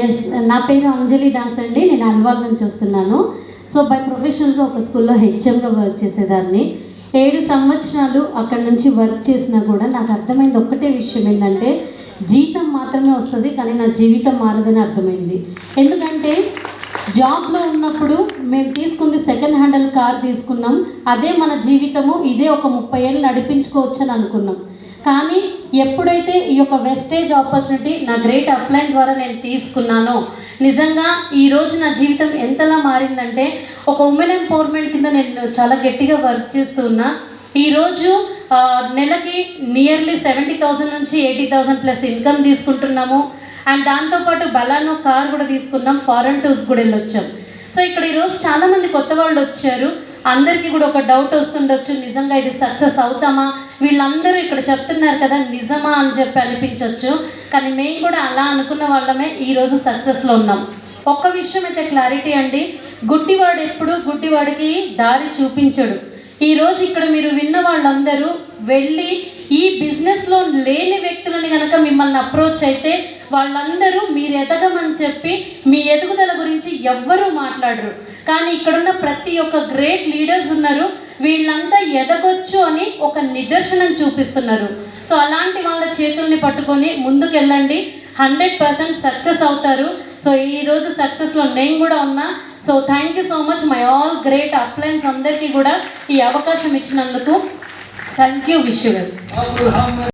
Yes, నా పేరు అంజలి దాస్ అండి. నేను అల్వాల్ నుంచి వస్తున్నాను. సో బై ప్రొఫెషనల్గా ఒక స్కూల్లో హెచ్ఎంగా వర్క్ చేసేదాన్ని. 7 సంవత్సరాలు అక్కడ నుంచి వర్క్ చేసినా కూడా నాకు అర్థమైంది ఒక్కటే విషయం ఏంటంటే, జీతం మాత్రమే వస్తుంది కానీ నా జీవితం మారదని అర్థమైంది. ఎందుకంటే జాబ్లో ఉన్నప్పుడు మేము తీసుకుంది సెకండ్ హ్యాండల్ కార్ తీసుకున్నాం, అదే మన జీవితము, ఇదే ఒక 30 ఏళ్ళు నడిపించుకోవచ్చు అని అనుకున్నాం. కానీ ఎప్పుడైతే ఈ యొక్క వెస్టేజ్ ఆపర్చునిటీ నా గ్రేట్ అప్లైన్ ద్వారా నేను తీసుకున్నానో, నిజంగా ఈరోజు నా జీవితం ఎంతలా మారిందంటే, ఒక ఉమెన్ ఎంపవర్మెంట్ కింద నేను చాలా గట్టిగా వర్క్ చేస్తున్నా. ఈరోజు నెలకి నియర్లీ 70,000 నుంచి 80,000 ప్లస్ ఇన్కమ్ తీసుకుంటున్నాము. అండ్ దాంతోపాటు బలానో కార్ కూడా తీసుకున్నాం, ఫారెన్ టూర్స్ కూడా వెళ్ళొచ్చాం. సో ఇక్కడ ఈరోజు చాలామంది కొత్త వాళ్ళు వచ్చారు. అందరికీ కూడా ఒక డౌట్ వస్తుండొచ్చు, నిజంగా ఇది సక్సెస్ అవుతామా, వీళ్ళందరూ ఇక్కడ చెప్తున్నారు కదా నిజమా అని చెప్పి అనిపించవచ్చు. కానీ మేము కూడా అలా అనుకున్న వాళ్ళమే ఈరోజు సక్సెస్లో ఉన్నాం. ఒక్క విషయం అయితే క్లారిటీ అండి, గుడ్డివాడు ఎప్పుడు గుడ్డివాడికి దారి చూపించడు. ఈరోజు ఇక్కడ మీరు విన్న వాళ్ళందరూ వెళ్ళి ఈ బిజినెస్లో లేని వ్యక్తులని కనుక మిమ్మల్ని అప్రోచ్ అయితే వాళ్ళందరూ మీరు ఎదగమని చెప్పి మీ ఎదుగుదల గురించి ఎవ్వరూ మాట్లాడరు. కానీ ఇక్కడున్న ప్రతి ఒక్క గ్రేట్ లీడర్స్ ఉన్నారు, వీళ్ళంతా ఎదగొచ్చు అని ఒక నిదర్శనం చూపిస్తున్నారు. సో అలాంటి వాళ్ళ చేతుల్ని పట్టుకొని ముందుకు వెళ్ళండి, 100% సక్సెస్ అవుతారు. సో ఈరోజు సక్సెస్లో నేను కూడా ఉన్నా. So thank you so much my all great appliance అందరికీ కూడా ఈ అవకాశం ఇచ్చినందుకు thank you. Wish you well.